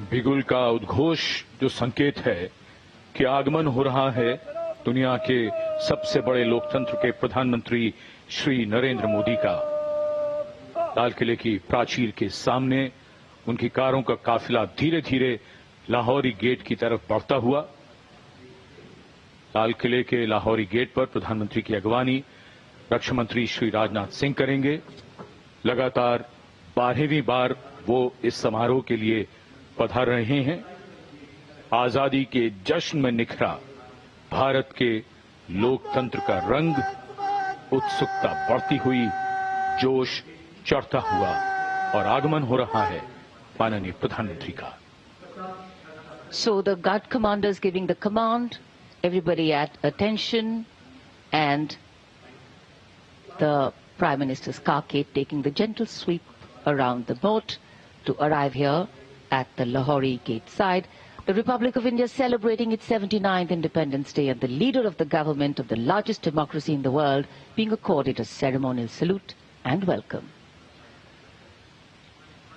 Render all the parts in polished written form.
बिगुल का उद्घोष जो संकेत है कि आगमन हो रहा है दुनिया के सबसे बड़े लोकतंत्र के प्रधानमंत्री श्री नरेंद्र मोदी का। लाल किले की प्राचीर के सामने उनकी कारों का काफिला धीरे धीरे लाहौरी गेट की तरफ बढ़ता हुआ। लाल किले के लाहौरी गेट पर प्रधानमंत्री की अगवानी रक्षा मंत्री श्री राजनाथ सिंह करेंगे। लगातार 12वीं बार वो इस समारोह के लिए पधार रहे हैं। आजादी के जश्न में निखरा भारत के लोकतंत्र का रंग, उत्सुकता बढ़ती हुई, जोश चढ़ता हुआ और आगमन हो रहा है माननीय प्रधानमंत्री का। So the guard commanders giving the command, everybody at attention, and the Prime Minister's carcade taking the gentle sweep around the boat to arrive here at the Lahori gate side. The Republic of India celebrating its 79th Independence Day, and the leader of the government of the largest democracy in the world being accorded a ceremonial salute and welcome.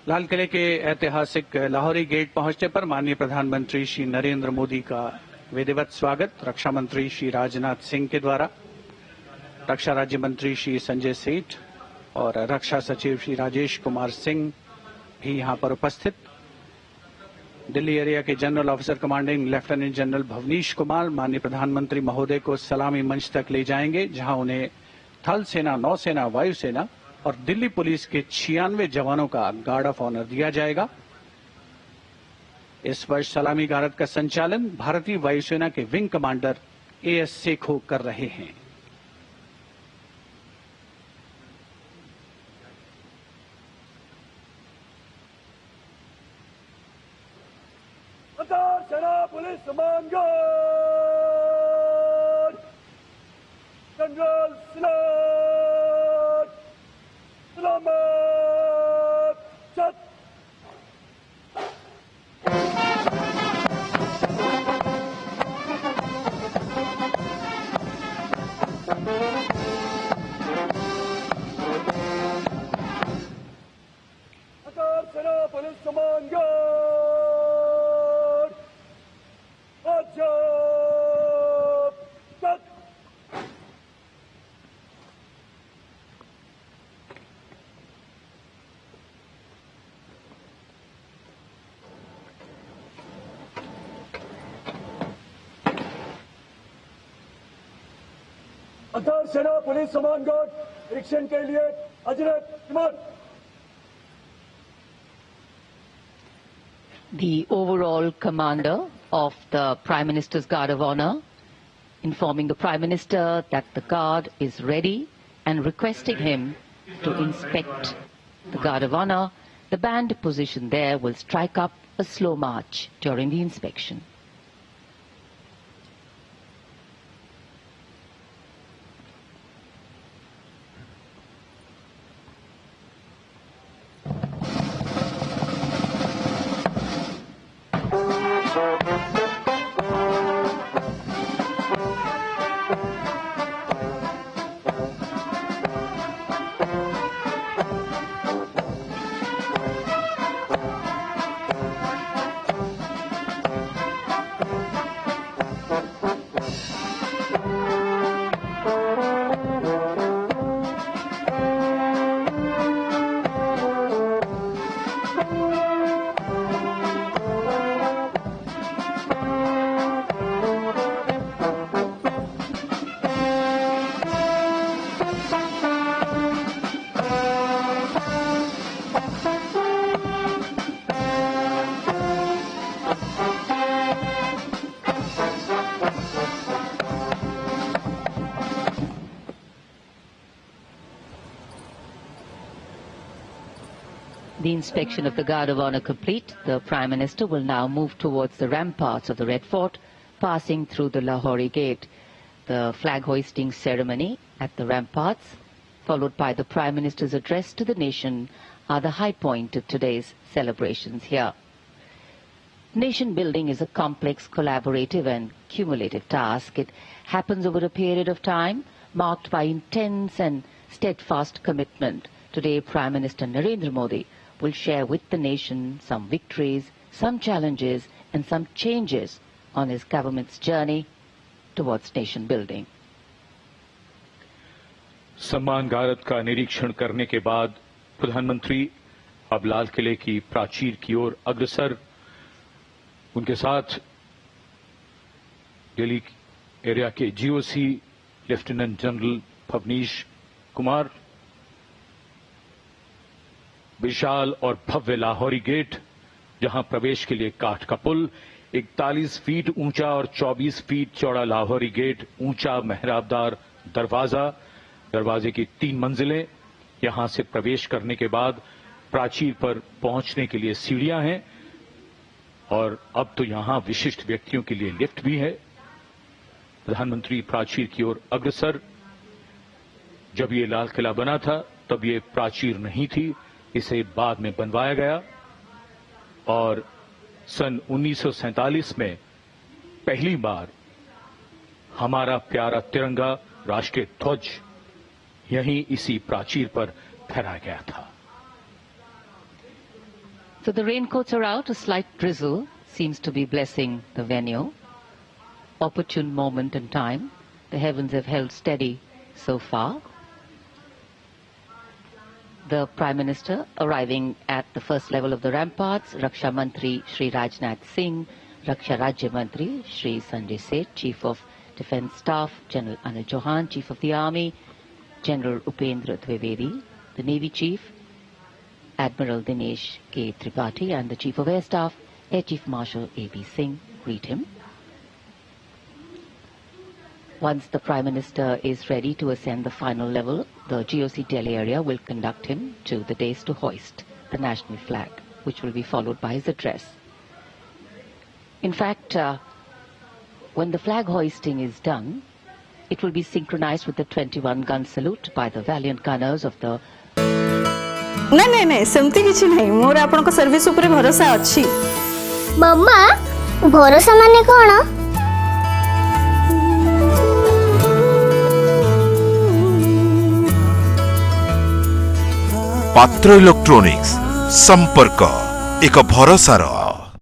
लाल किले के ऐतिहासिक Lahori gate पहुंचने पर माननीय प्रधानमंत्री श्री नरेंद्र मोदी का विधिवत स्वागत रक्षा मंत्री श्री राजनाथ सिंह के द्वारा, रक्षा राज्य मंत्री श्री संजय सेठ और रक्षा सचिव श्री राजेश कुमार सिंह भी यहां पर उपस्थित। दिल्ली एरिया के general officer commanding lieutenant general Bhavnish Kumar माननीय प्रधानमंत्री महोदय को सलामी मंच तक ले जाएंगे, जहां उन्हें थल सेना, नौसेना, वायुसेना और दिल्ली पुलिस के 96 जवानों का गार्ड ऑफ ऑनर दिया जाएगा। इस वर्ष सलामी गारद का संचालन भारतीय वायुसेना के विंग कमांडर एएस सेखो कर रहे हैं। सेना पुलिस मानगार्ड जनरल सलामत चत। सेना पुलिस मानगार्ड अंतर सेना पुलिस सम्मान गार्ड निरीक्षण के लिए अजरत इमान। The overall commander of the Prime Minister's Guard of Honor informing the Prime Minister that the guard is ready and requesting him to inspect the Guard of Honor. The band positioned there will strike up a slow march during the inspection. The inspection of the Guard of Honor complete, the Prime Minister will now move towards the ramparts of the Red Fort, passing through the Lahori Gate. The flag hoisting ceremony at the ramparts, followed by the Prime Minister's address to the nation, are the high point of today's celebrations here. Nation building is a complex, collaborative and cumulative task. It happens over a period of time marked by intense and steadfast commitment. Today, Prime Minister Narendra Modi will share with the nation some victories, some challenges and some changes on his government's journey towards nation building. सम्मान गारद का निरीक्षण करने के बाद प्रधानमंत्री अब लाल किले की प्राचीर की ओर अग्रसर। उनके साथ दिल्ली एरिया के GOC lieutenant general Bhavnish Kumar, विशाल और भव्य लाहौरी गेट, जहां प्रवेश के लिए काठ का पुल, 41 फीट ऊंचा और 24 फीट चौड़ा लाहौरी गेट, ऊंचा मेहराबदार दरवाजा, दरवाजे की 3 मंजिलें। यहां से प्रवेश करने के बाद प्राचीर पर पहुंचने के लिए सीढ़ियां हैं और अब तो यहां विशिष्ट व्यक्तियों के लिए लिफ्ट भी है। प्रधानमंत्री प्राचीर की ओर अग्रसर। जब ये लाल किला बना था तब ये प्राचीर नहीं थी, इसे बाद में बनवाया गया और सन 1947 में पहली बार हमारा प्यारा तिरंगा राष्ट्रीय ध्वज यहीं इसी प्राचीर पर फहराया गया था। So the raincoats are out. A slight drizzle seems to be blessing the venue. Opportune moment in time. The heavens have held steady so far. The Prime Minister arriving at the first level of the ramparts, Raksha Mantri Shri Rajnath Singh, Raksha Rajya Mantri Shri Sanjay Seth, Chief of Defence Staff General Anil Chauhan, Chief of the Army General Upendra Dwivedi, the Navy Chief Admiral Dinesh K. Tripathi, and the Chief of Air Staff Air Chief Marshal A.B. Singh greet him. Once the Prime Minister is ready to ascend the final level, the GOC Delhi area will conduct him to the dais to hoist the national flag, which will be followed by his address. In fact, when the flag hoisting is done, it will be synchronized with the 21-gun salute by the valiant gunners of the नहीं नहीं सेमती किछि नहीं, मोर आपन को service ऊपर भरोसा अछि। मम्मा भरोसा माने कोन? पात्र इलेक्ट्रॉनिक्स संपर्क एक भरोसार